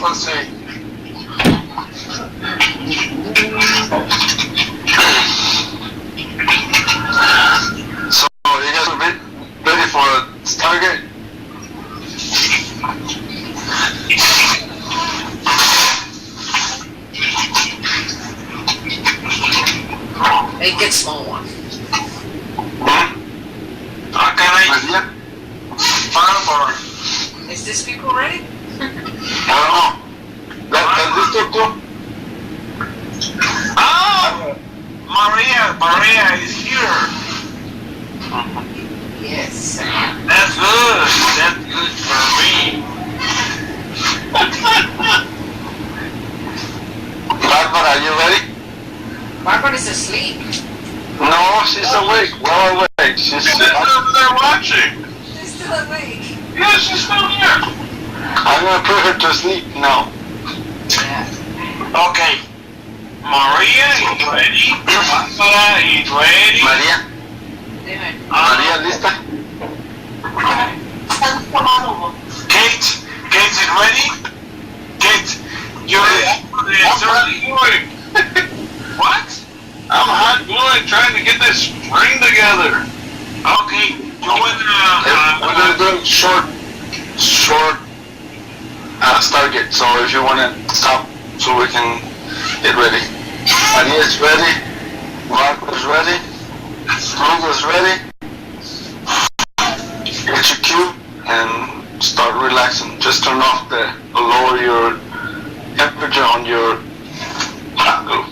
José. So you guys are ready for Stargate? Make it small one. How can I farm? Is this people ready? I don't know. Does this talk too? Oh, Maria is here. Yes. That's good. That's good for me. Barbara, are you ready? Barbara is asleep. No, she's awake. Well awake. She's They're watching. She's still awake. Yeah, she's still here. I'm gonna put her to sleep now. Yeah. Okay. Maria is ready. Barbara is ready. María, María, ¿lista? Kate is ready. Kate, you're doing. What? I'm hot gluing, trying to get this string together. Okay, you want We're gonna do short Stargate. So if you wanna stop, so we can get ready. Maria is ready. Marco is ready. Lugo is ready. Get your cue and start relaxing. Just turn off lower your temperature on your hot glue.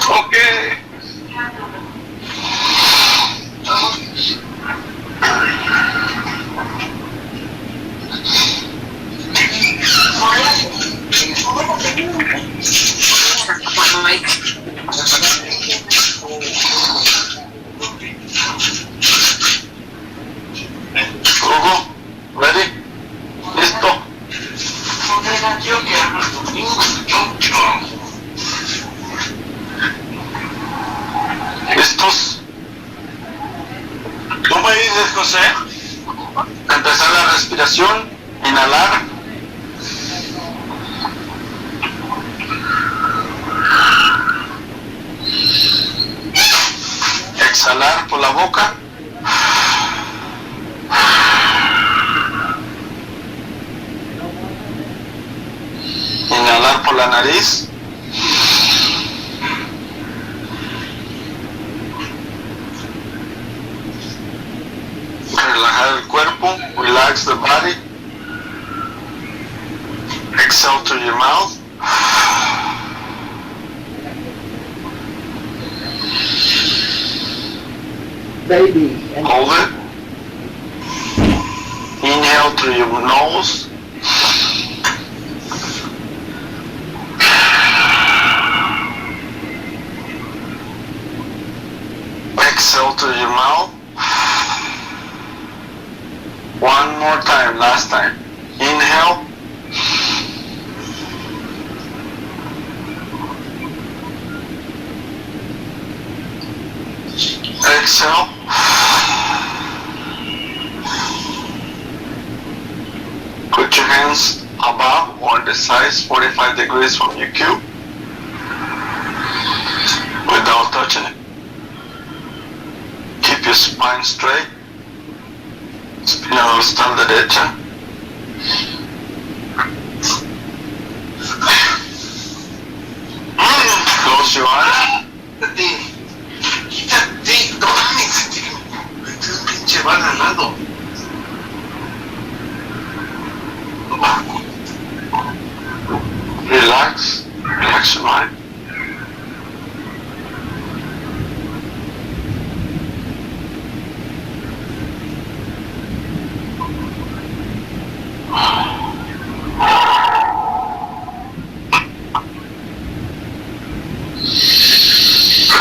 Okay. Lugo, ready? Listo. Yo que hablo mucho. ¿Listos? ¿Cómo me dices, José? Empezar la respiración. Inhalar. Exhalar por la boca. Inhalar por la nariz. Relajar el cuerpo. Relax the body. Exhale through your mouth. Baby. Hold it. Inhale through your nose. Exhale through your mouth. One more time, last time. Inhale. Exhale. Put your hands above or the sides 45 degrees from your cube without touching it. Keep your spine straight. Espina dorsal derecha. Close your eyes. Quítate, no mames. Este es un pinche bala al lado. Relax. Relax your mind.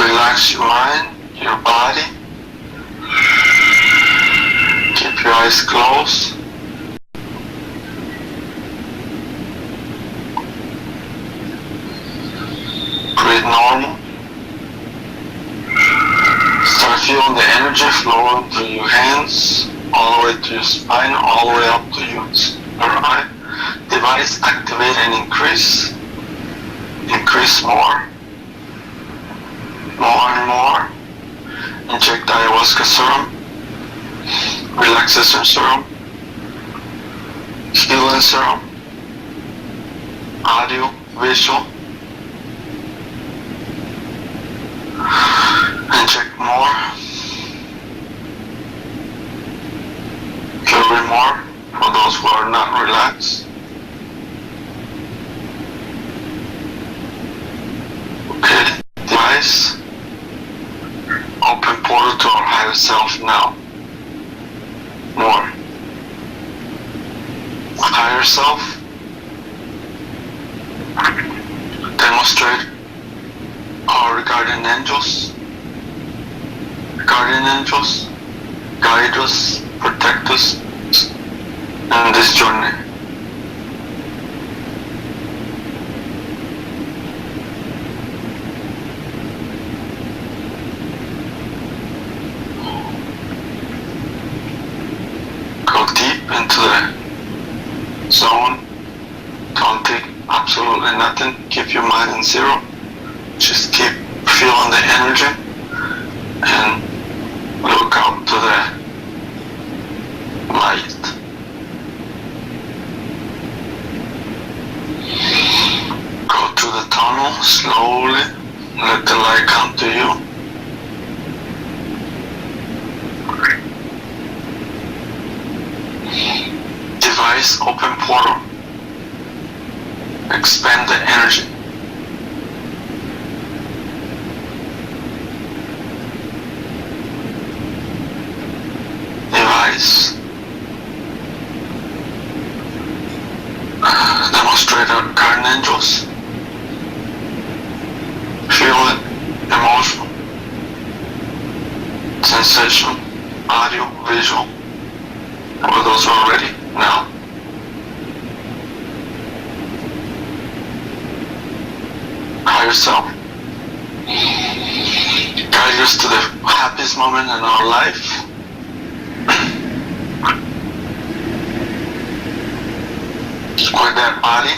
Relax your mind, your body. Keep your eyes closed. Breathe normal. Start feeling the energy flowing through your hands. all the way to your spine, all the way up to your eye. Device activate and increase. Increase more. More and more. Inject ayahuasca serum. Relaxation serum. Healing serum. Audio, visual. Inject more. Carry more for those who are not relaxed. Okay, device. Open portal to our higher self now. More. Higher self. Demonstrate our guardian angels. Guardian angels guide us, protect us in this journey. Go deep into the zone. Don't take absolutely nothing. Keep your mind in zero. Just keep feeling the energy and look out to the light. Go to the tunnel slowly. Let the light come to you. Device open portal. Expand the energy. Device. Demonstrate our guardian angels. Feel it, emotional, sensation, audio, visual. For those who are ready, now. Higher self. Guide us to the happiest moment in our life. With that body,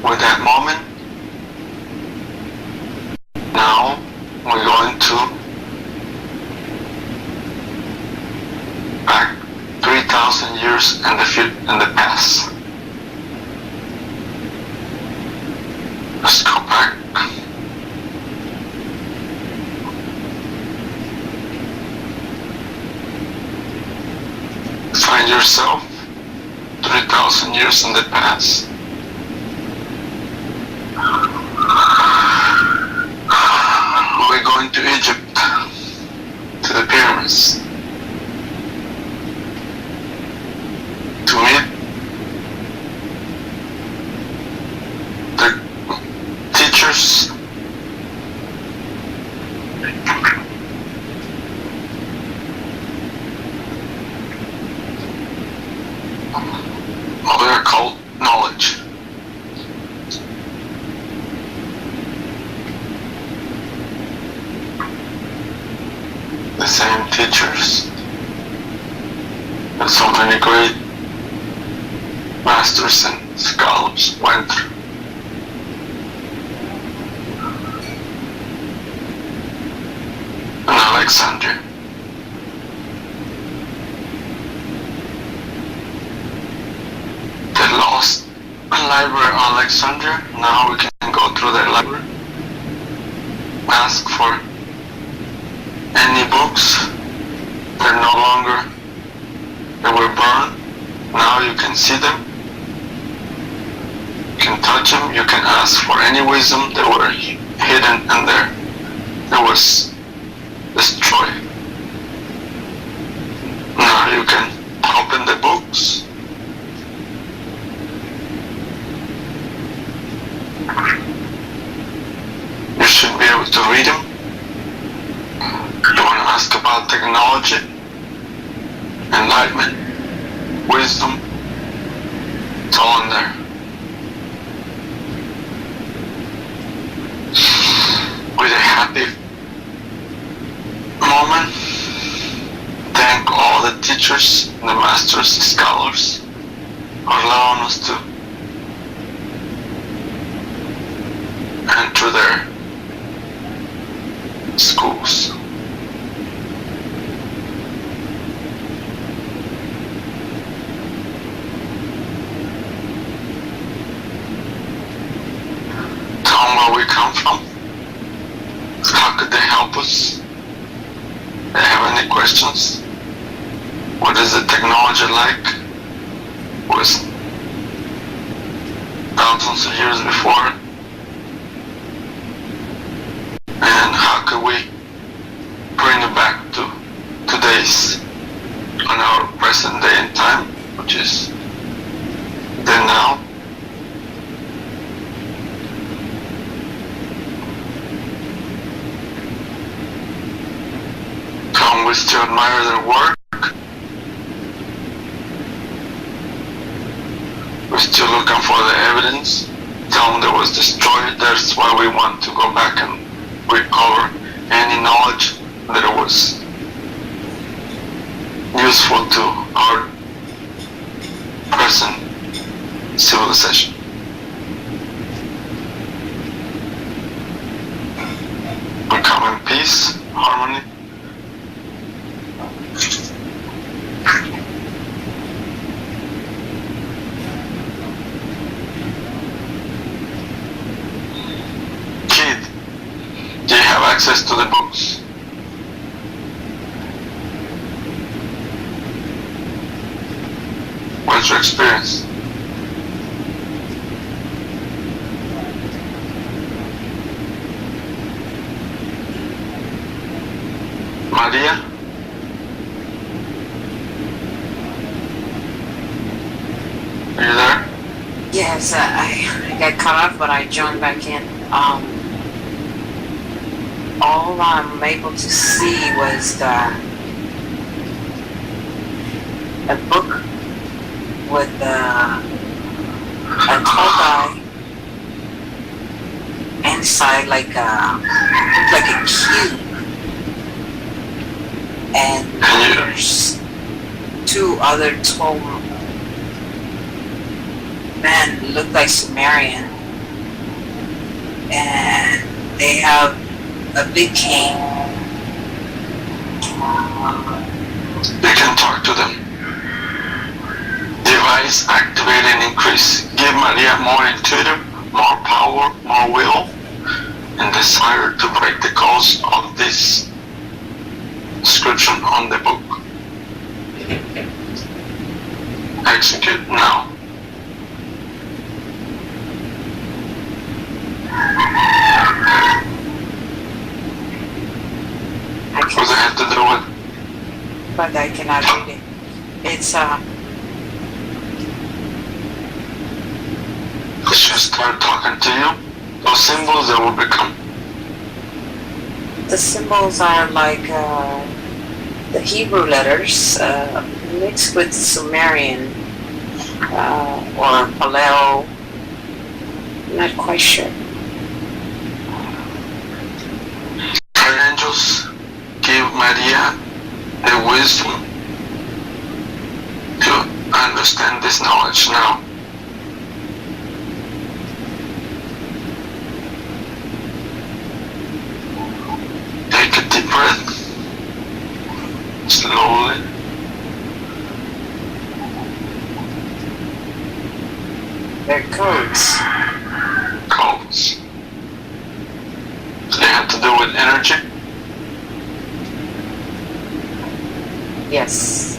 with that moment. Now we're going to back 3,000 years in the past. Let's go back. Find yourself 3,000 years in the past. We're going to Egypt, to the pyramids, to meet the teachers, of their occult knowledge. The same teachers that so many great masters and scholars went through. In Alexandria. The lost library of Alexandria. Now we can go through the library. Ask for any books. They're no longer, they were burned. Now you can see them. You can touch them. You can ask for any wisdom that were hidden in there. That was destroyed. Now you can open the books. You should be able to read them. You want to ask about technology, enlightenment, wisdom. It's all in there. With a happy moment, thank all the teachers teachers, the masters, scholars are allowing us to enter their schools. Tell them where we come from. How could they help us? They have any questions? What is the technology like? Was thousands of years before? And how could we bring it back to today's, on our present day and time, which is the now? Can we still admire their work? We're still looking for the evidence. Tell them that was destroyed. That's why we want to go back and recover any knowledge that it was useful to our present civilization. Become in peace, harmony. Kid, do you have access to the books? What's your experience? Maria? Are you there? Yes, I got cut off, but I joined back in. All I'm able to see was a book with a tall guy inside like a cube, and there's two other tall men look like Sumerian, and they have a big cane. You can talk to them. Device activate and increase. Give Maria more intuitive, more power, more will, and desire to break the codes of this description on the book. Execute now. What does it have to do with? But I cannot read it. It's Let's just start talking to you. Those symbols that will become. the symbols are like the Hebrew letters mixed with Sumerian or Paleo. I'm not quite sure. Our angels give Maria the wisdom to understand this knowledge now. Take a deep breath, slowly. They're codes. Codes. They have to do with energy. Yes.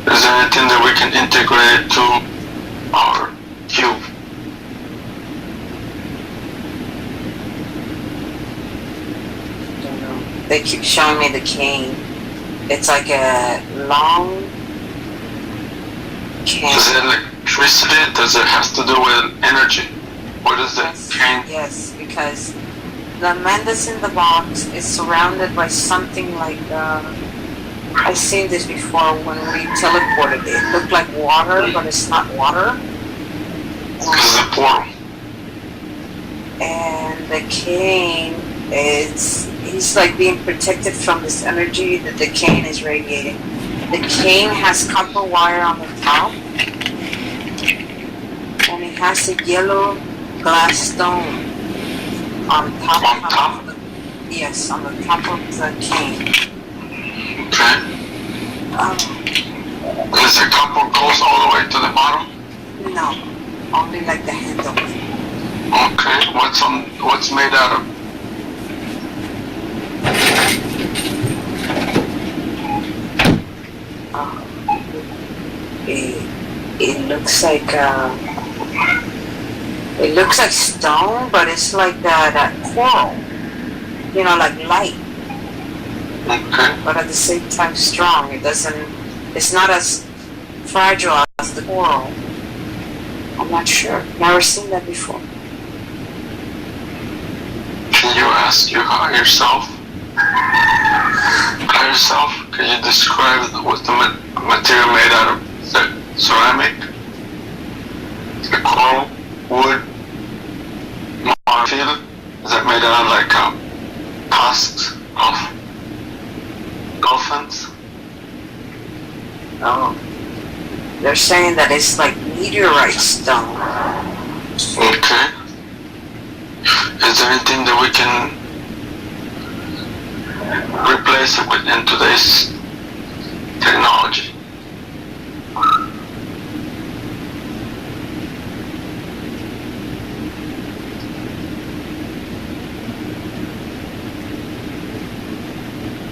Is there anything that we can integrate to our cube? Don't know. They keep showing me the cane. It's like a long cane. Is it electricity? Does it have to do with energy? What is the cane? Yes, because the man that's in the box is surrounded by something like, I've seen this before when we teleported. It looked like water, but it's not water. This is a portal. And the cane He's like being protected from this energy that the cane is radiating. The cane has copper wire on the top, and it has a yellow glass stone on top. On top? Yes, on the top of the cane. Okay. Does the copper goes all the way to the bottom? No, only like the handle. Okay. What's made out of? It looks like stone, but it's like that coral, like light, Okay. but at the same time strong. It's not as fragile as the coral. I'm not sure. Never seen that before. Can you ask your higher self? Higher self, can you describe what the material made out of? The ceramic, the coral, wood, marfil? Is that made out of like tusks of dolphins? Oh, they're saying that it's like meteorite stone. Okay. Is there anything that we can replace it with in today's technology?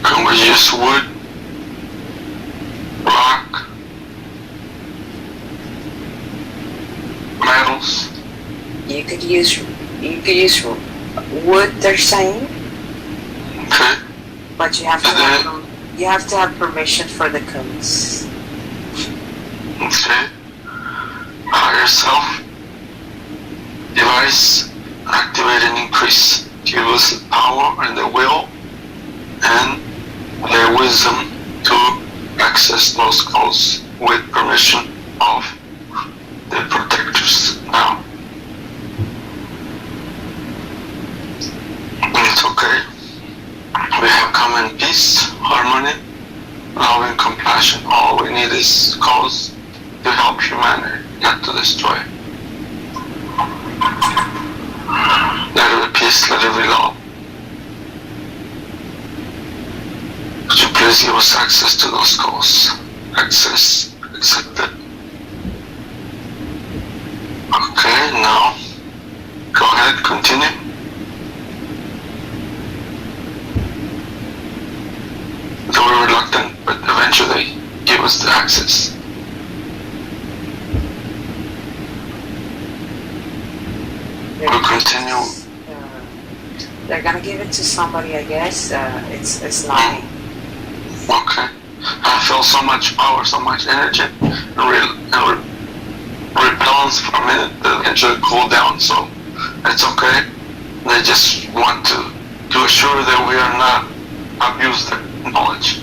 Can we use wood, rock, metals? You could use wood. They're saying, Okay. but you have to have permission for the codes. Okay. Higher self. Device activate and increase. Give us the power and the will and the wisdom to access those codes with permission of the protectors now. It's okay. We have common peace, harmony, love and compassion. All we need is cause to help humanity, not to destroy. Let there be peace, let there be love. Could you please give us access to those goals? Access accepted. Okay, now go ahead, continue. They were reluctant, but eventually gave us the access. We'll continue. They're gonna give it to somebody, I guess. It's not me. Okay. I feel so much power, so much energy, and repellence for a minute, they'll eventually cool down, so it's okay. They just want to assure that we are not abuse their knowledge.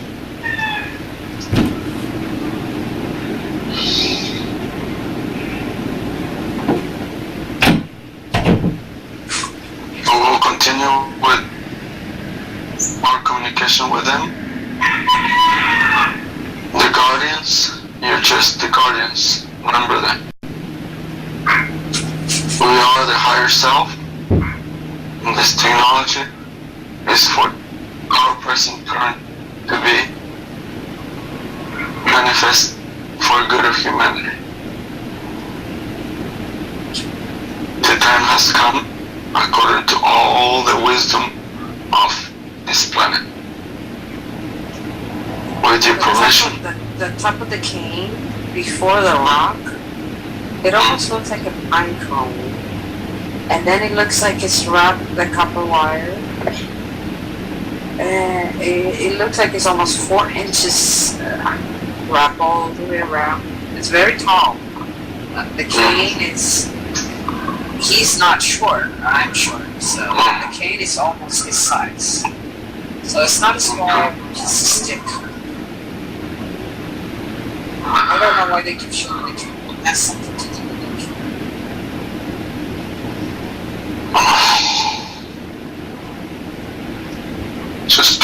We will continue with our communication with them. The guardians, you're just the guardians. Remember that. We are the higher self, and this technology is for our present current to be manifest for the good of humanity. The time has come, according to all the wisdom of this planet. With your permission. The top of the cane, before the rock, it almost looks like a pine cone. And then it looks like it's wrapped the copper wire. It looks like it's almost 4 inches wrapped all the way around. It's very tall. The cane is, he's not short, I'm short. So the cane is almost his size. So it's not a small piece of stick. I don't know why they keep showing the cane. That's something to do with it.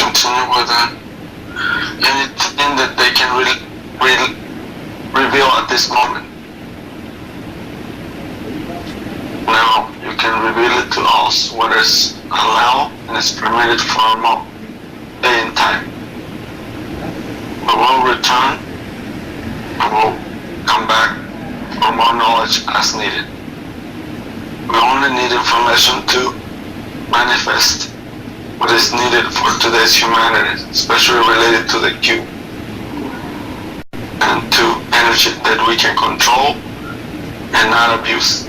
continue with anything that they can reveal at this moment. Now you can reveal it to us what is allowed and is permitted for a moment, day and time. We will return and will come back for more knowledge as needed. We only need information to manifest what is needed for today's humanity, especially related to the Q and to energy that we can control and not abuse.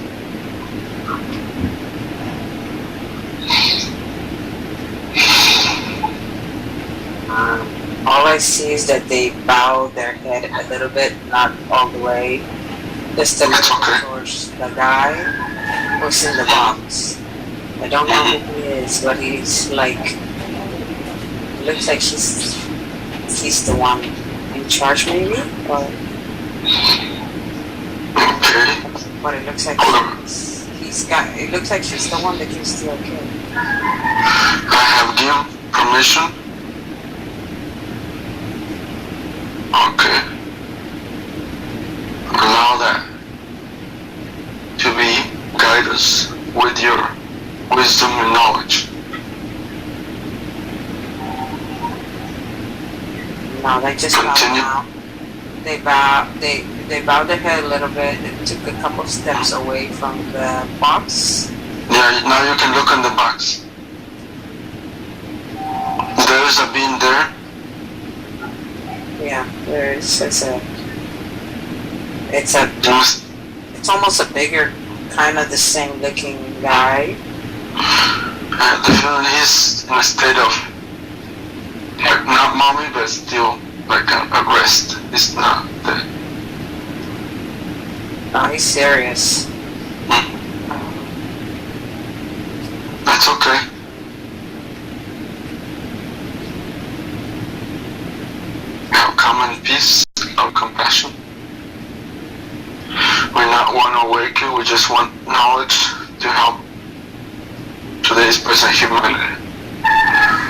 All I see is that they bow their head a little bit, not all the way. Just a little towards the guy who's in the box. I don't know who he is, but he's like, looks like he's the one in charge maybe, or but it looks like it looks like she's the one that can still kill. I have given permission. Okay. Allow that to be guide us with your wisdom and knowledge. No, they just continue. They bowed their head a little bit and took a couple steps away from the box. Yeah, now you can look in the box. There is a being there. Yeah, there's it's almost a bigger, kind of the same looking guy. The feeling he's in a state of like not mommy, but still like a rest. It's not the. No, he's serious. That's okay. Have common peace, love, compassion. We not want to awaken, we just want knowledge to help today's present humanity.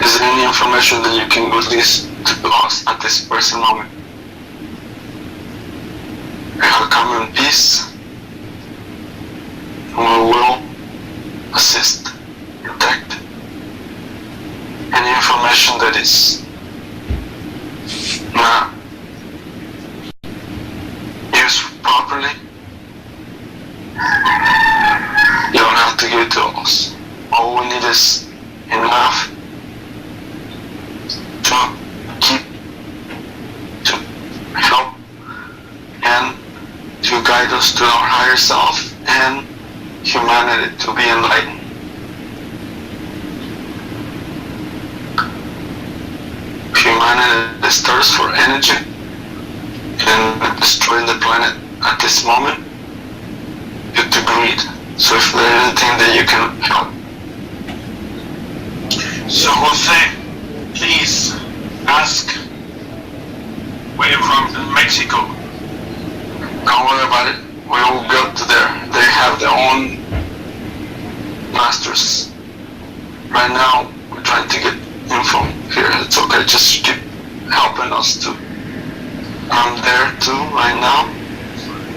Is there any information that you can release to us at this present moment? We have common peace, and we will assist, protect any information that is not used properly. You don't have to give it to us. All we need is enough to help and to guide us to our higher self and humanity to be enlightened. Humanity is thirst for energy and destroying the planet at this moment due to greed. So if there's anything that you can help. So Jose, please ask where you're from Mexico. Don't worry about it. We will go to there. They have their own masters. Right now, we're trying to get info here. It's okay. Just keep helping us too. I'm there too right now.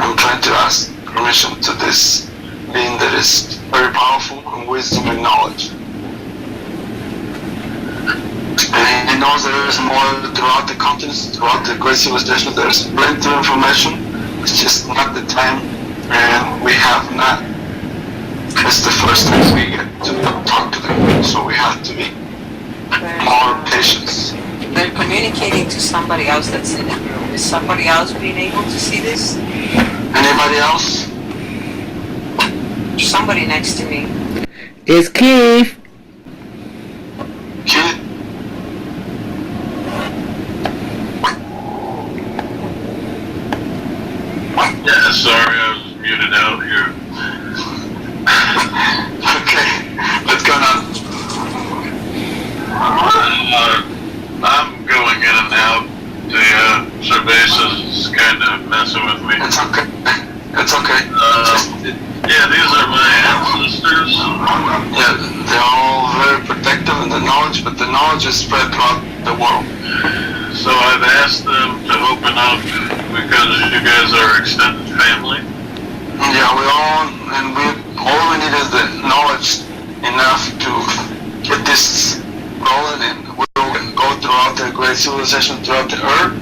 I'm trying to ask permission to this being that is very powerful and wisdom and knowledge. And he knows there is more throughout the continents, throughout the great civilization. There's plenty of information. It's just not the time, and we have not. It's the first time we get to talk to them, so we have to be more patient. They're communicating to somebody else that's in the room. Is somebody else being able to see this? Anybody else? Somebody next to me. It's Keith. Keith? Yeah, sorry, I was muted out here. Okay, what's going on? I'm going in and out. The cerveza's kind of messing with me. It's okay. It's okay. Yeah, these are my ancestors. Yeah, they're all very protective in the knowledge, but the knowledge is spread throughout the world. So I've asked them to open up because you guys are extended family. Yeah, all we need is the knowledge enough to get this rolling, and we'll go throughout the great civilization throughout the earth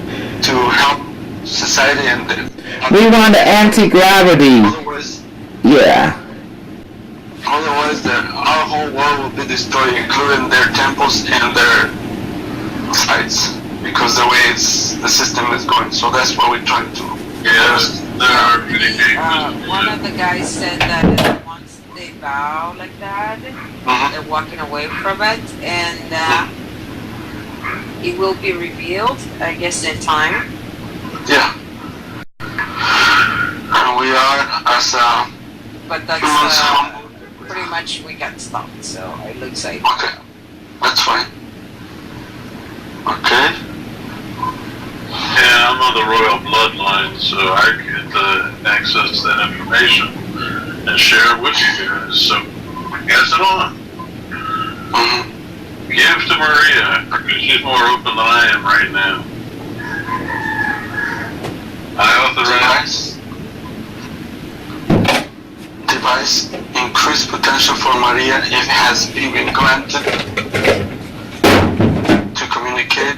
to help society and We want anti-gravity. otherwise Yeah. our whole world will be destroyed, including their temples and their sites, because the way the system is going. So that's what we're trying to. Yes, there are many One of the guys said that once they bow like that, they're walking away from it, and it will be revealed, I guess, in time. Yeah. And we are, as But that's humans, pretty much we got stopped, so it looks like. okay, that's fine. Okay. Yeah, I'm of the royal bloodline, so I get access to that information and share it with you guys. So pass it on. Give to Maria, because she's more open than I am right now. I authorize. Device increased potential for Maria if it has been granted to communicate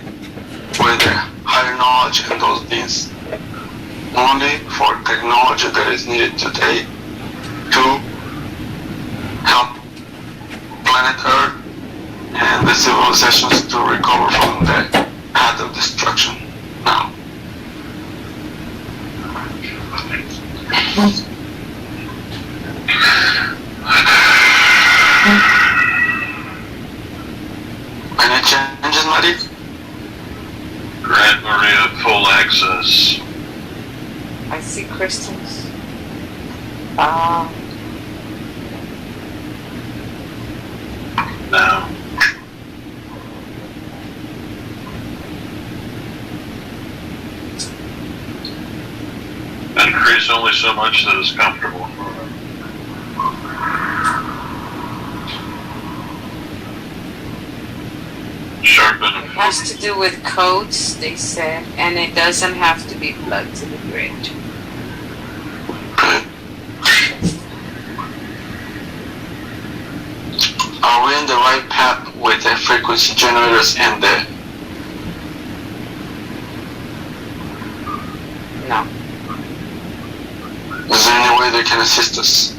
with the higher knowledge and those beings only for technology that is needed today to help planet Earth and the civilizations to recover from the path of destruction now. Any changes, Marie? Grant Maria full access. I see crystals. Now. Increase only so much that is comfortable for them. Sharpen It and has to do with codes, they said, and it doesn't have to be plugged to the grid. Are we in the right path with the frequency generators and the... No. Is there any way they can assist us?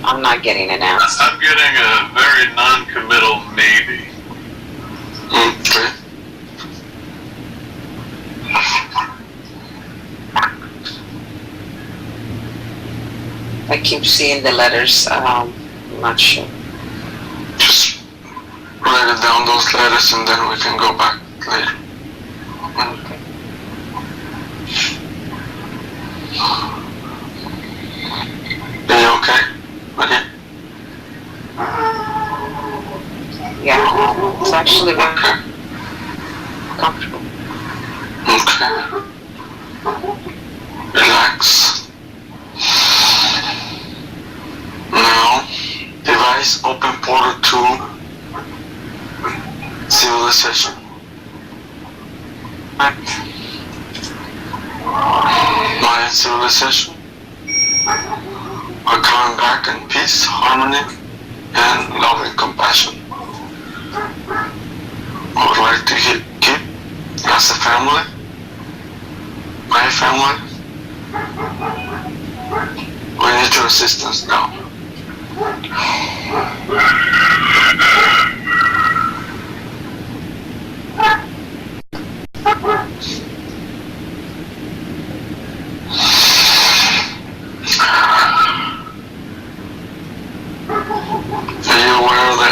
I'm not getting an answer. I'm getting a very non-committal maybe. Okay. I keep seeing the letters. I'm not sure. Just write it down, those letters, and then we can go back later. Okay. Are you okay? Okay. Yeah, it's actually very Okay. comfortable. Okay. Relax. Now, device open portal to civilization. Mayan civilization are coming back in peace, harmony, and love and compassion. I would like to keep as a family, my family. We need your assistance now. Are you aware of the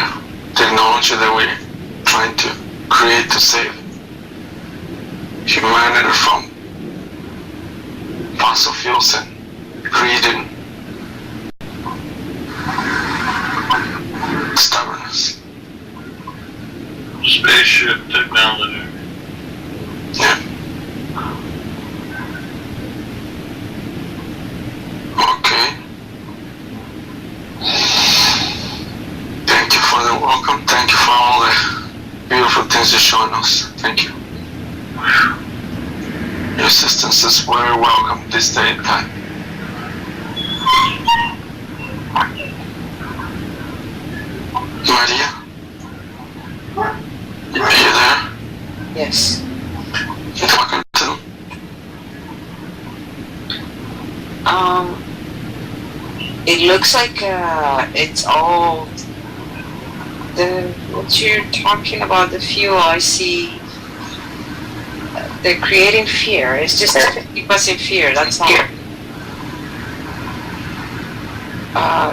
technology that we're trying to create to save humanity from fossil fuels and greed, stubbornness. Spaceship technology. Yeah. Okay. Thank you for the welcome. Thank you for all the beautiful things you're showing us. Thank you. Your assistance is very welcome this day and time. Maria? Are you there? Yes. You talking to? It looks like it's all what you're talking about, the fuel. I see they're creating fear. It's just to keep us in fear, that's all.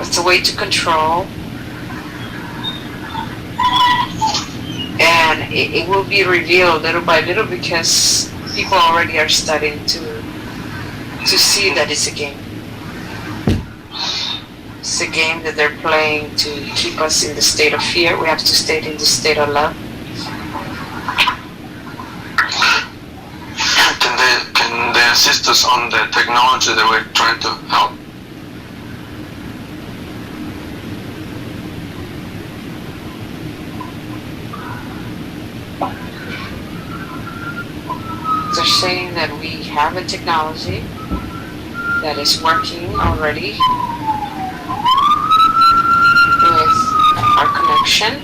It's a way to control. And it will be revealed little by little because people already are starting to see that it's a game. It's a game that they're playing to keep us in the state of fear. We have to stay in the state of love. Can they assist us on the technology that we're trying to help? They're saying that we have a technology that is working already with our connection.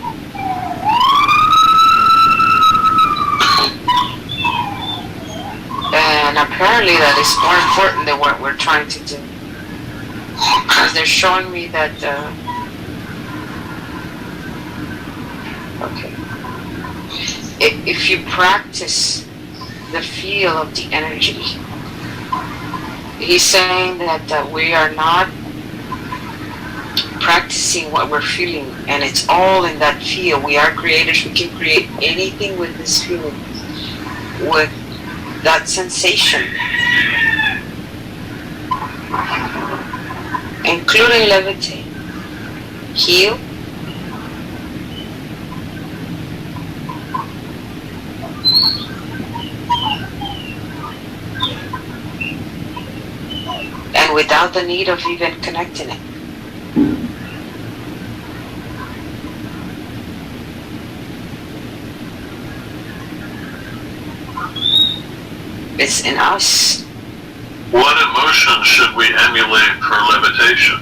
And apparently that is more important than what we're trying to do. Because they're showing me that, okay. If you practice the feel of the energy, he's saying that we are not practicing what we're feeling, and it's all in that feel. We are creators. We can create anything with this feeling, with that sensation, including levitate, heal, and without the need of even connecting it. It's in us. What emotion should we emulate for levitation?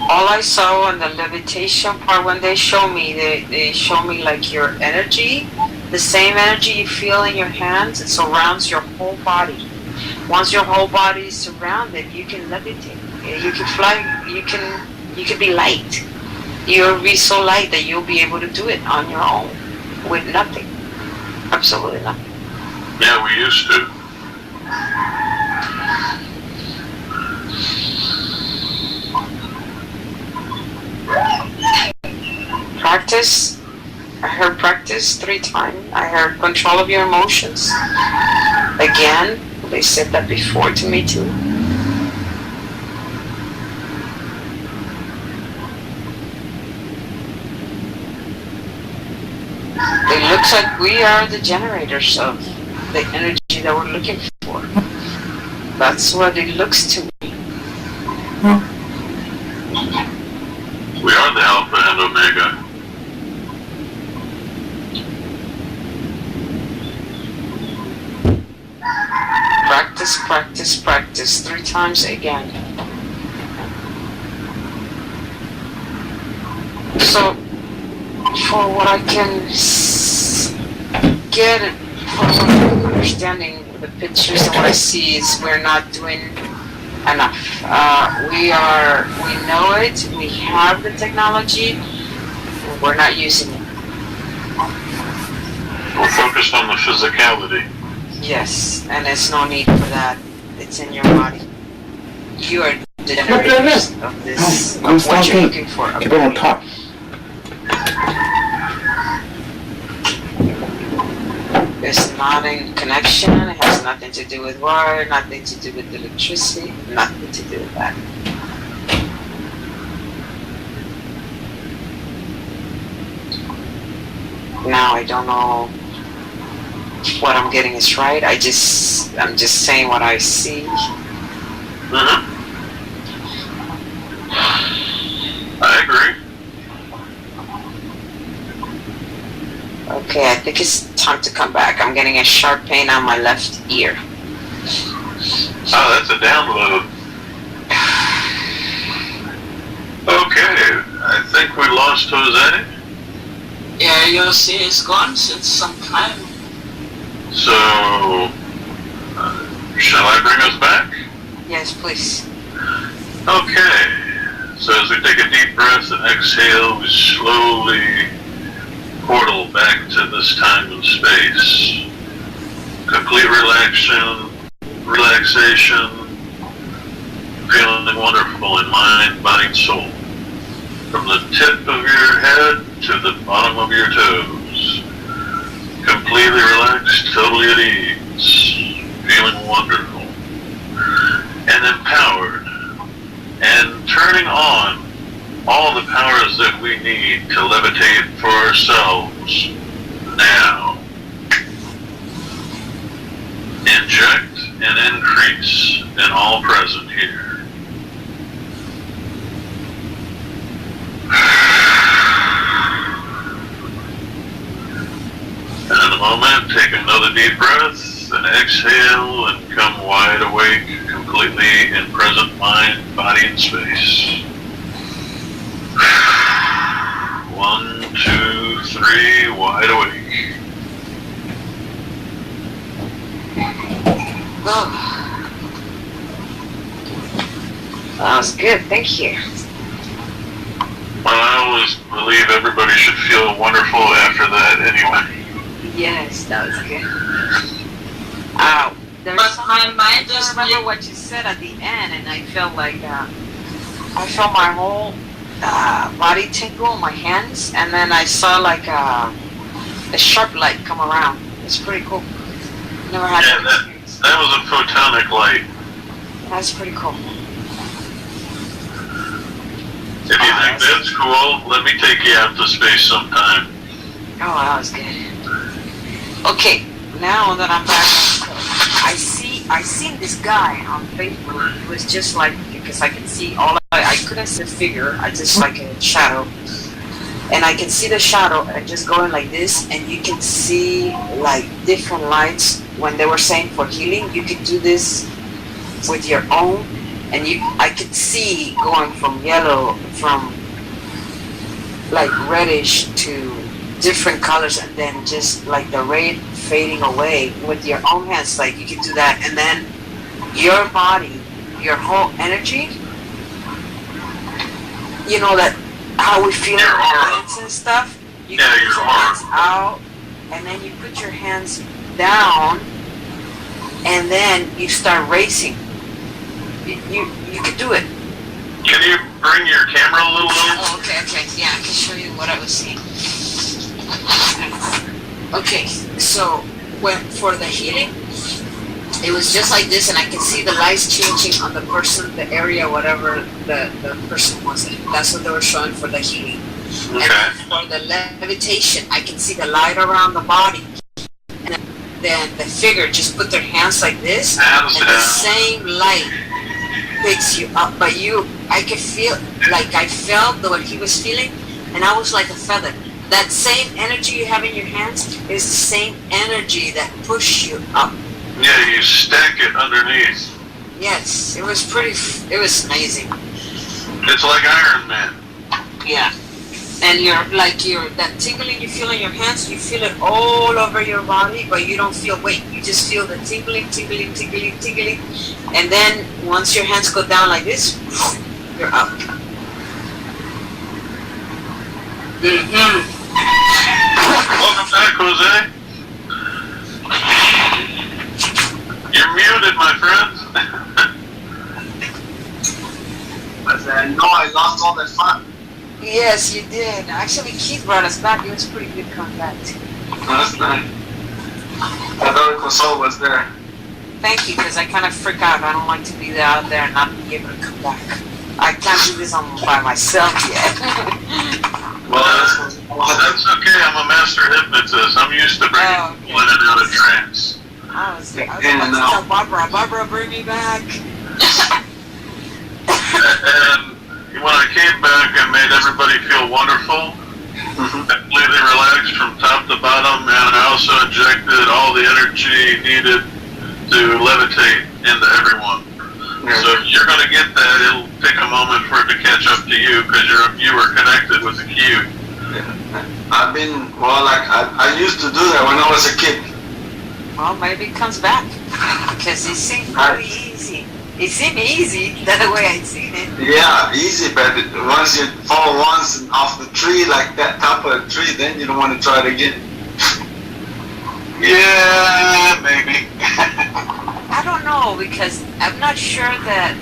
All I saw on the levitation part, when they show me, they show me like your energy, the same energy you feel in your hands, it surrounds your whole body. Once your whole body is surrounded, you can levitate. You can fly, you can be light. You'll be so light that you'll be able to do it on your own with nothing. Absolutely nothing. Yeah, we used to. Practice. I heard practice 3 times. I heard control of your emotions. Again, they said that before to me too. It looks like we are the generators of the energy that we're looking for. That's what it looks to me. We are the Alpha and Omega. Practice, practice, practice 3 times again. So, for what I can get, for what I'm understanding the pictures and what I see is we're not doing enough. We know it, we have the technology, we're not using it. We're focused on the physicality. Yes, and there's no need for that. It's in your body. You are the generators of this, of what you're looking for. People don't talk. It's not in connection. It has nothing to do with water, nothing to do with electricity, nothing to do with that. Now I don't know what I'm getting is right. I'm just saying what I see. I agree. Okay, I think it's time to come back. I'm getting a sharp pain on my left ear. Oh, that's a download. Okay, I think we lost Jose. Yeah, José is gone since some time. So, shall I bring us back? Yes, please. Okay, so as we take a deep breath and exhale, we slowly portal back to this time and space. Complete relaxation, feeling wonderful in mind, body, and soul. From the tip of your head to the bottom of your toes. Completely relaxed, totally at ease, feeling wonderful. And empowered. And turning on all the powers that we need to levitate for ourselves now. Inject and increase in all present here. And in a moment, take another deep breath and exhale and come wide awake, completely in present mind, body, and space. 1, 2, 3, wide awake. Oh. That was good, thank you. Well, I always believe everybody should feel wonderful after that anyway. Yes, that was good. There's But something, my mind I is remember really... what you said at the end, and I felt like I felt my whole body tingle, my hands, and then I saw like a sharp light come around. It's pretty cool. Never had that experience. That was a photonic light. That's pretty cool. If you think that's cool, let me take you out to space sometime. Oh, that was good. Okay, now that I'm back, I seen this guy on Facebook. It was just like, because I can see I couldn't see the figure, I just like a shadow. And I can see the shadow and just going like this, and you can see like different lights. When they were saying for healing, you could do this with your own, and I could see going from yellow, from like reddish to different colors, and then just like the red fading away with your own hands. Like you can do that, and then your body, your whole energy, you know, that how we feel in our hands and stuff, you can put your hands out, and then you put your hands down, and then you start racing. You could do it. Can you bring your camera a little lower? Oh, okay, yeah, I can show you what I was seeing. Okay, so for the healing, it was just like this, and I can see the lights changing on the person, the area, whatever the person was in. That's what they were showing for the healing. Okay. And for the levitation, I can see the light around the body. And then the figure just put their hands like this, Hands and down. the same light picks you up. But I could feel, like I felt what he was feeling, and I was like a feather. That same energy you have in your hands is the same energy that pushed you up. Yeah, you stack it underneath. Yes, it was amazing. It's like Iron Man. Yeah. And that tingling you feel in your hands, you feel it all over your body, but you don't feel weight. You just feel the tingling. And then once your hands go down like this, you're up. Welcome back, Jose. You're muted, my friend. No, I lost all that fun. Yes, you did. Actually, Keith brought us back. It was pretty good coming back. Last night. I thought Kosol was there. Thank you, because I kind of freak out. I don't like to be out there and not be able to come back. I can't do this by myself yet. Well, That's okay. I'm a master hypnotist. I'm used to bringing people in and out of trance. I was about to tell Barbara, bring me back. And when I came back, I made everybody feel wonderful, completely relaxed from top to bottom, and I also injected all the energy needed to levitate into everyone. So you're going to get that. It'll take a moment for it to catch up to you because you were connected with the Q. I've been, I used to do that when I was a kid. Well, maybe it comes back because it seemed very easy. It seemed easy the way I'd seen it. Yeah, easy, but once you fall once off the tree, like that top of the tree, then you don't want to try it again. Yeah, maybe. I don't know because I'm not sure that.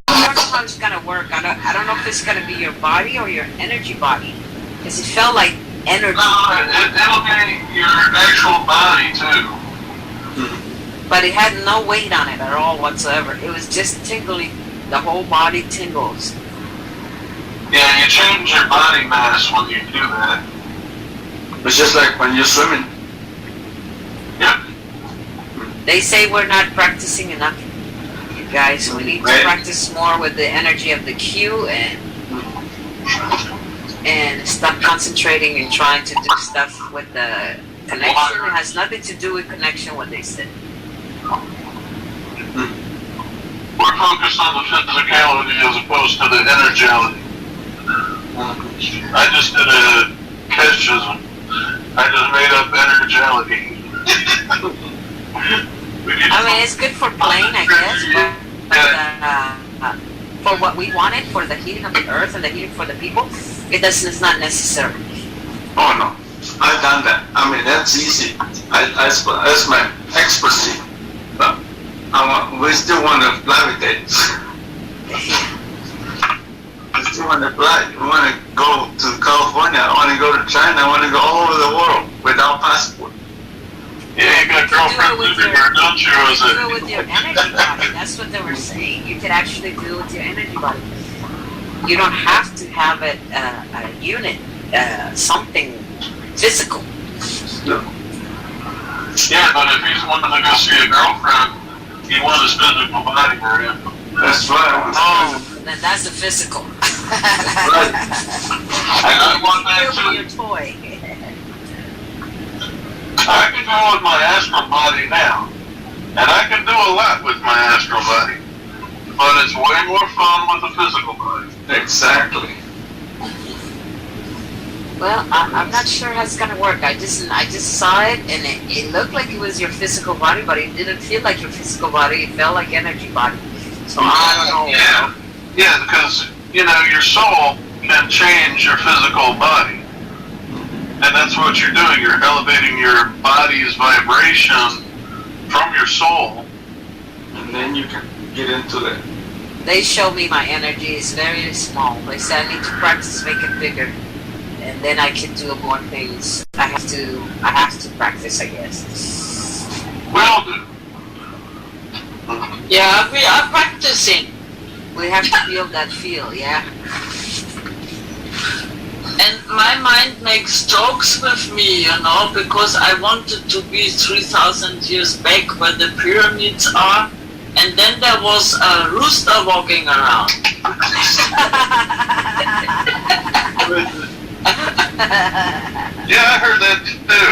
I don't know how it's gonna work. I don't know if it's gonna be your body or your energy body, because it felt like energy. It'll be your actual body too. But it had no weight on it at all whatsoever. It was just tingling. The whole body tingles. Yeah, you change your body mass when you do that. It's just like when you're swimming. Yep. They say we're not practicing enough, you guys. We need to practice more with the energy of the Q and stop concentrating and trying to do stuff with the connection. It has nothing to do with connection, what they said. We're focused on the physicality as opposed to the energality. I just did a Keshe. I just made up energality. I mean, it's good for playing, I guess, but for what we wanted, for the healing of the earth and the healing for the people, it's not necessary. Oh no, I've done that. I mean, that's easy. That's my expertise. But we still want to levitate. We still want to fly. We want to go to California. I want to go to China. I want to go all over the world without passport. Yeah, you got girlfriends everywhere, don't you, José? Do it with your energy body. That's what they were saying. You could actually do it with your energy body. You don't have to have it a unit, something physical. No. Yeah, but if he's wanting to go see a girlfriend, he wants his physical body, right? That's right. Then that's the physical. Right. I want that You're too. your toy. I can go with my astral body now, and I can do a lot with my astral body, but it's way more fun with the physical body. Exactly. Well, I'm not sure how it's gonna work. I just saw it, and it looked like it was your physical body, but it didn't feel like your physical body. It felt like energy body. So I don't know. Yeah, because your soul can change your physical body. And that's what you're doing. You're elevating your body's vibration from your soul. And then you can get into it. They show me my energy is very small. They said I need to practice, make it bigger, and then I can do more things. I have to practice, I guess. Well, Yeah, we are practicing. We have to feel that feel, yeah. And my mind makes jokes with me, because I wanted to be 3,000 years back where the pyramids are, and then there was a rooster walking around. yeah, I heard that too.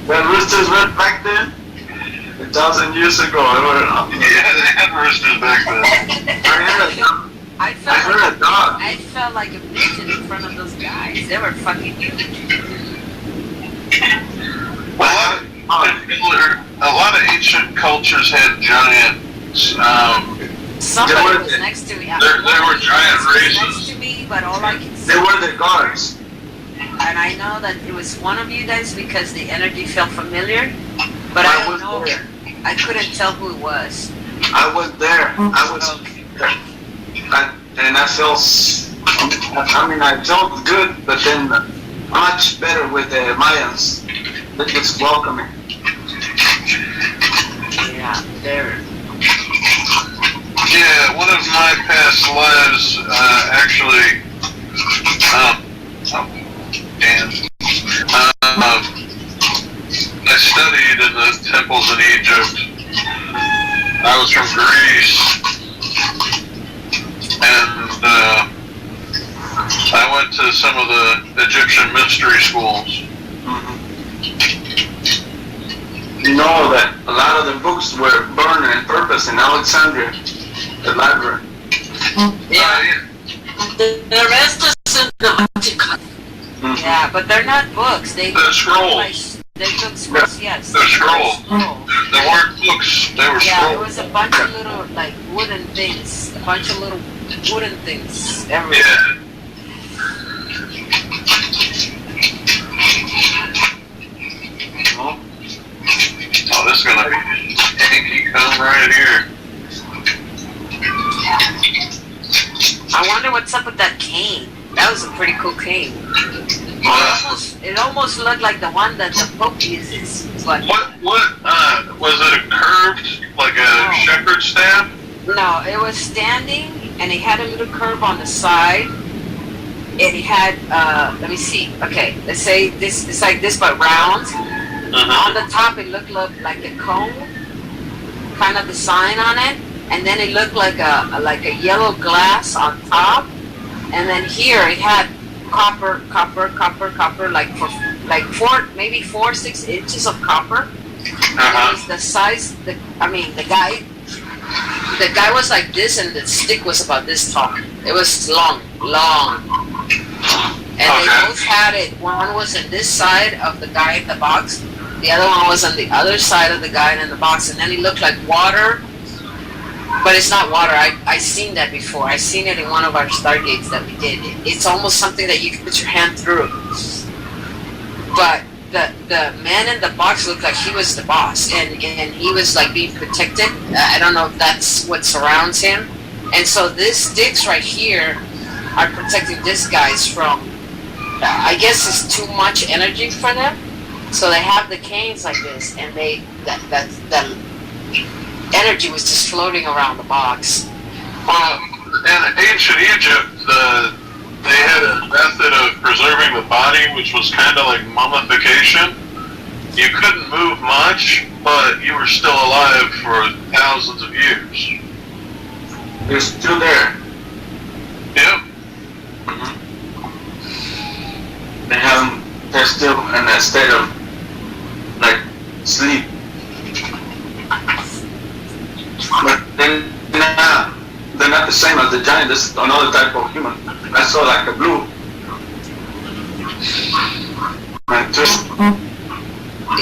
When roosters went back then, 1,000 years ago, Yeah, they had roosters back then. I heard a dog. I felt like a midget in front of those guys. They were fucking huge. Well, a lot of ancient cultures had giants. Somebody was next to me. There were giant races. Next to me, but all I can see. They were the guards. And I know that it was one of you guys because the energy felt familiar, but I don't know. There. I couldn't tell who it was. I was there. I was there. And I felt, I felt good, but then much better with the Mayans. That looks welcoming. Yeah, there. Yeah, one of my past lives, actually, I studied in the temples in Egypt. I was from Greece, and I went to some of the Egyptian mystery schools. You know that a lot of the books were burned on purpose in Alexandria, the library. Yeah. The rest is in the Vatican. Yeah, but they're not books. They're scrolls. They look scrolls, yes. They're scrolls. They weren't books, they were Yeah, scrolls. it was a bunch of little, like, wooden things. A bunch of little wooden things everywhere. Yeah. Oh, this is gonna be hanky comb right here. I wonder what's up with that cane. That was a pretty cool cane. It almost looked like the one that the Pope uses. But What, was it a curved, like a shepherd's staff? no, it was standing, and it had a little curve on the side. And it had, let me see. Okay, let's say this it's like this, but round. On the top, it looked like a cone, kind of the sign on it, and then it looked like a yellow glass on top, and then here it had copper, like 4, 6 inches of copper. And it was the size. The guy was like this, and the stick was about this tall. It was long. And they both had it. One was on this side of the guy in the box. The other one was on the other side of the guy in the box. And then it looked like water. But it's not water. I seen that before. I seen it in one of our Stargates that we did. It's almost something that you can put your hand through. But the man in the box looked like he was the boss. And he was like being protected. I don't know if that's what surrounds him. And so these sticks right here are protecting these guys from, I guess it's too much energy for them. So they have the canes like this, and that energy was just floating around the box. Well, in ancient Egypt, they had a method of preserving the body, which was kind of like mummification. You couldn't move much, but you were still alive for thousands of years. They're still there. Yep. They're still in a state of like sleep. But they're not the same as the giant. This is another type of human. I saw like a blue.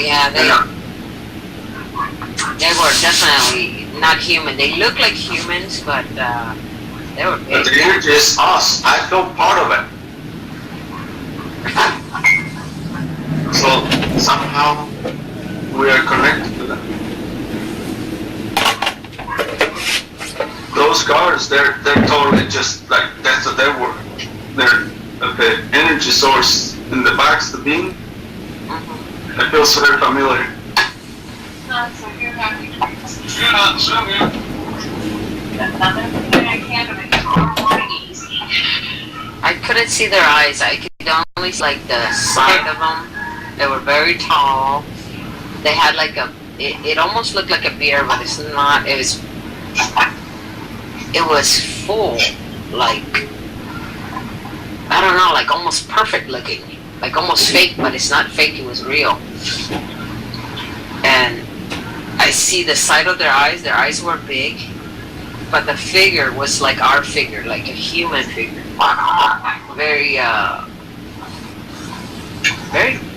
Yeah, they were definitely not human. They look like humans, but they were big. But the energy is us. I feel part of it. So somehow we are connected to them. Those guards, they're totally just like that's what they were. They're the energy source in the box, the beam. It feels very familiar. I couldn't see their eyes. I could only see like the side of them. They were very tall. They had like it almost looked like a beard, but it's not. It was full, like, I don't know, like almost perfect looking, like almost fake, but it's not fake, it was real. And I see the side of their eyes were big, but the figure was like our figure, like a human figure. Very,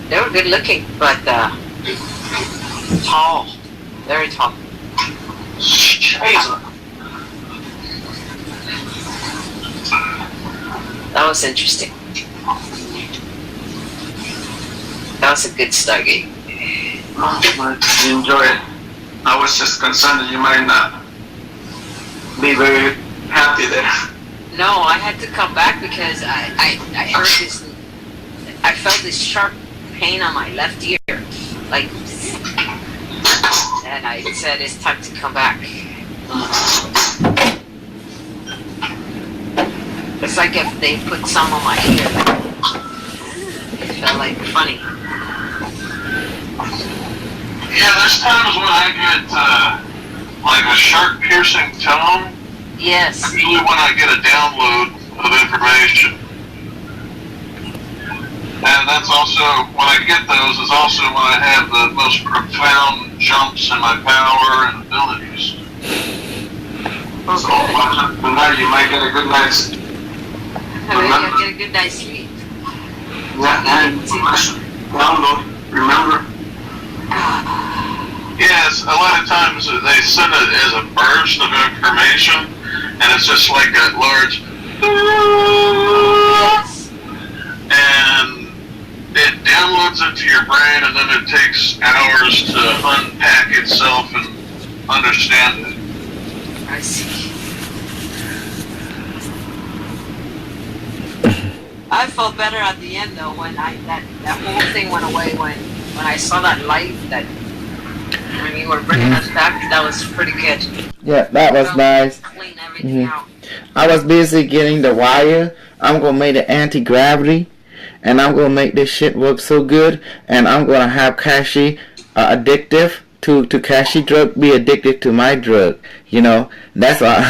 they were good looking, but tall, very tall. That was interesting. That was a good Stargate. You enjoy it. I was just concerned that you might not be very happy there. No, I had to come back because I heard this I felt this sharp pain on my left ear, like, and I said it's time to come back. It's like if they put some on my ear, like, it felt like funny. Yeah, there's times when I get like a sharp piercing tone. Yes. Usually when I get a download of information. And that's also, when I get those, is also when I have the most profound jumps in my power and abilities. So, now you might get a good night's I'll get a good night's sleep. and download, remember? Yes, a lot of times they send it as a burst of information, and it's just like that large, Yes. and it downloads into your brain, and then it takes hours to unpack itself and understand it. I see. I felt better at the end though when that whole thing went away when I saw that light that when you were bringing us back. That was pretty good. Yeah, that was nice. Clean everything out. I was busy getting the wire. I'm gonna make the anti-gravity, and I'm gonna make this shit work so good, and I'm gonna have Keshe addictive to Keshe drug, be addicted to my drug. You know, that's all.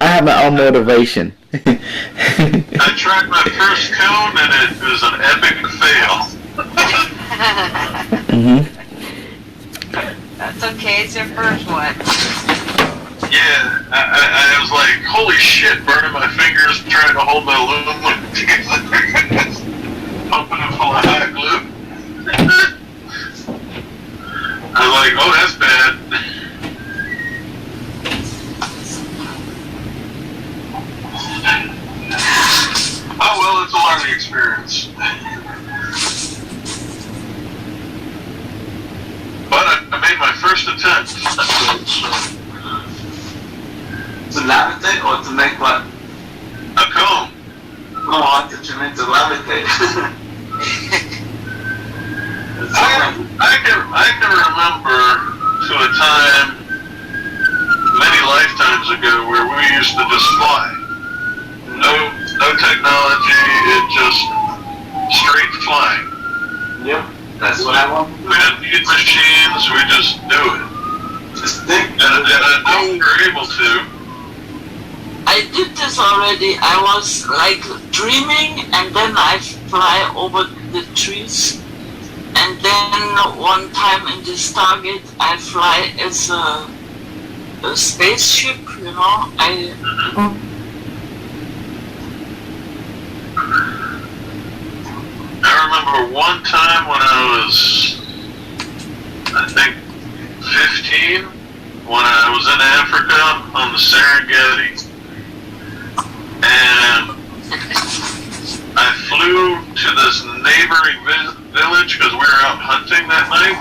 I have my own motivation. I tried my first cone, and it was an epic fail. That's okay, it's your first one. Yeah, I was like, holy shit, burning my fingers trying to hold my aluminum together. Pumping it full of hot glue. I was like, oh, that's bad. Oh, well, it's a learning experience. But I made my first attempt. To levitate or to make what? A cone. No, I thought you meant to levitate. I can remember to a time many lifetimes ago where we used to just fly. No technology, it just straight flying. Yep, that's what I want. We didn't need machines, we just do it. Just think. And I know we were able to. I did this already. I was like dreaming, and then I fly over the trees. And then one time in the Stargate, I fly as a spaceship, you know. I remember one time when I was, I think, 15, when I was in Africa on the Serengeti. And I flew to this neighboring village because we were out hunting that night.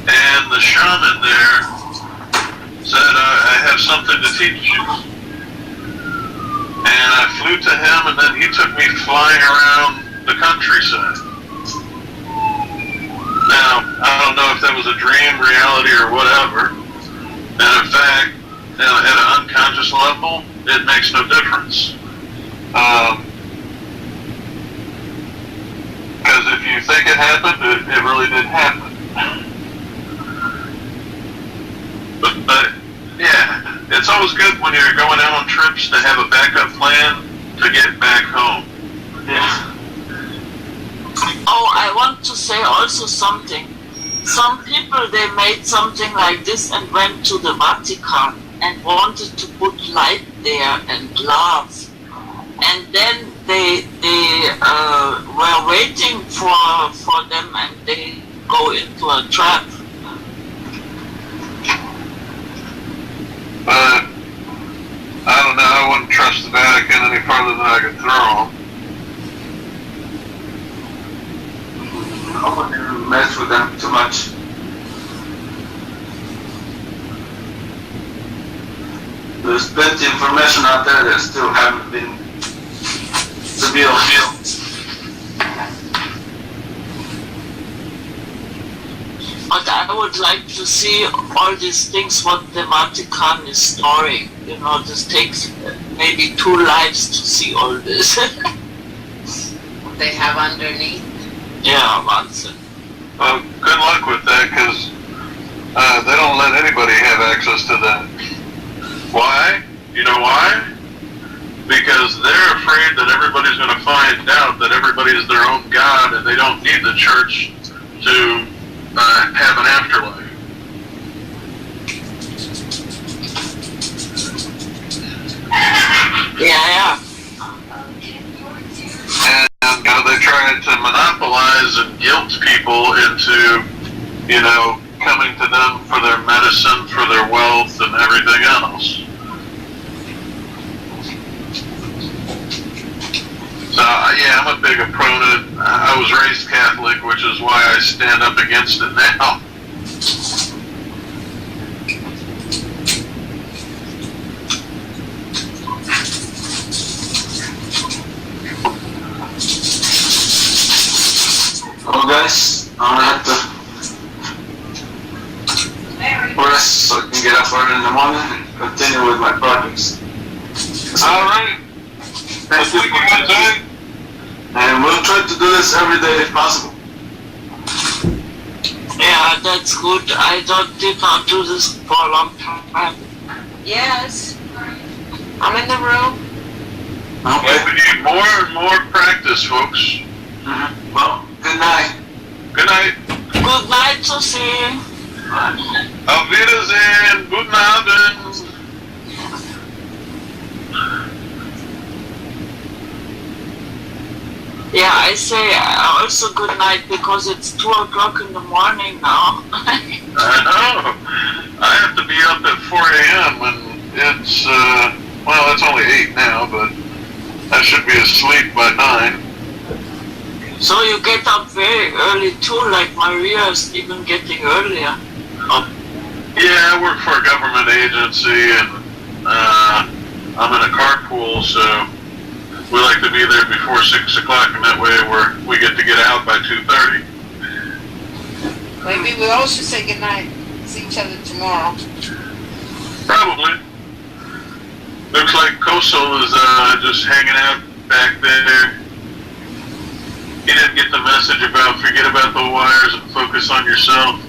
And the shaman there said, I have something to teach you. And I flew to him, and then he took me flying around the countryside. Now, I don't know if that was a dream, reality, or whatever. And in fact, at an unconscious level, it makes no difference. Because if you think it happened, it really did happen. But yeah, it's always good when you're going out on trips to have a backup plan to get back home. Yeah. Oh, I want to say also something. Some people, they made something like this and went to the Vatican and wanted to put light there and love. And then they were waiting for them, and they go into a trap. But I don't know, I wouldn't trust the Vatican any further than I could throw them. I wouldn't mess with them too much. There's plenty of information out there that still haven't been revealed. but I would like to see all these things what the Vatican is storing. You know, this takes maybe 2 lives to see all this. They have underneath. Yeah, once. Well, good luck with that, because they don't let anybody have access to that. Why? You know why? Because they're afraid that everybody's going to find out that everybody is their own God, and they don't need the church to have an afterlife. Yeah. And they try to monopolize and guilt people into, coming to them for their medicine, for their wealth, and everything else. So, yeah, I'm a big opponent. I was raised Catholic, which is why I stand up against it now. Well, guys, I'm gonna have to rest so I can get up early in the morning and continue with my projects. All right. Thank you for today. And we'll try to do this every day if possible. Yeah, that's good. I did not do this for a long time. Yes. I'm in the room. Okay. We need more and more practice, folks. Mm-hmm. Well, good night. Good night. Good night, José. Auf Wiedersehen. Guten Abend. Yeah, I say also good night because it's 2 o'clock in the morning now. I know. I have to be up at 4 a.m. and it's, it's only 8 now, but I should be asleep by 9. So you get up very early too, like Maria is even getting earlier. Yeah, I work for a government agency and I'm in a carpool, so we like to be there before 6 o'clock, and that way we get to get out by 2:30. Maybe we all should say goodnight. See each other tomorrow. Probably. Looks like Kosol is just hanging out back there. He didn't get the message about forget about the wires and focus on yourself.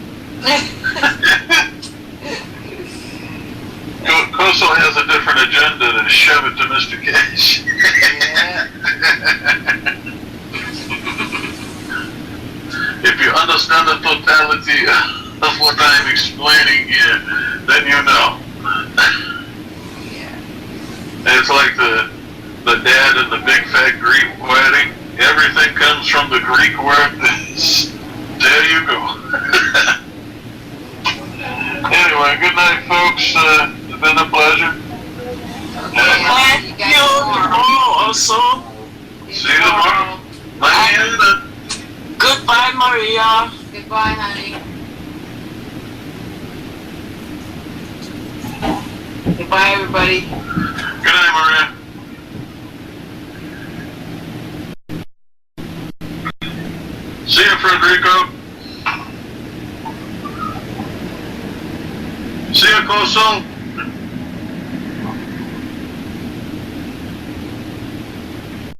Kosol has a different agenda to shove it to Mr. Keshe. If you understand the totality of what I'm explaining here, then you know. It's like the dad in the big fat Greek wedding. Everything comes from the Greek word. There you go. Anyway, good night, folks. It's been a pleasure. Thank you tomorrow also. See you tomorrow. Mañana. Goodbye, Maria. Goodbye, honey. Goodbye, everybody. Good night, Maria. See you, Federico. See you, Kosol.